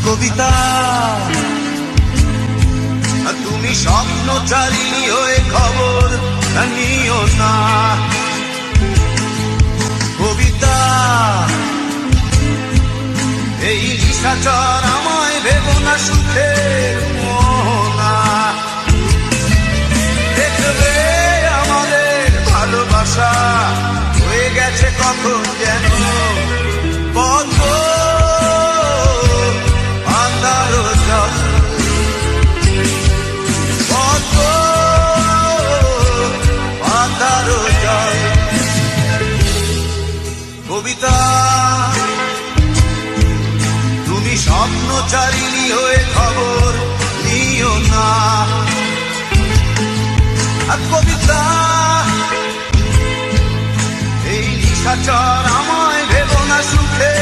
কবিতা তুমি স্বপ্নচারী হয়ে খবর নিও না। কবিতা এই নিশাচর আমায় ভেবো না সুখে মোহনা। দেখবে আমাদের ভালোবাসা হয়ে গেছে কখন যেন পদ্ম আন্ধারো জল, পদ্ম আন্ধারো জল। কবিতা তুমি স্বপ্নচারিণী হয়ে খবর নিও না। কবিতা এই নিশাচর আমায় ভেবো না সুখে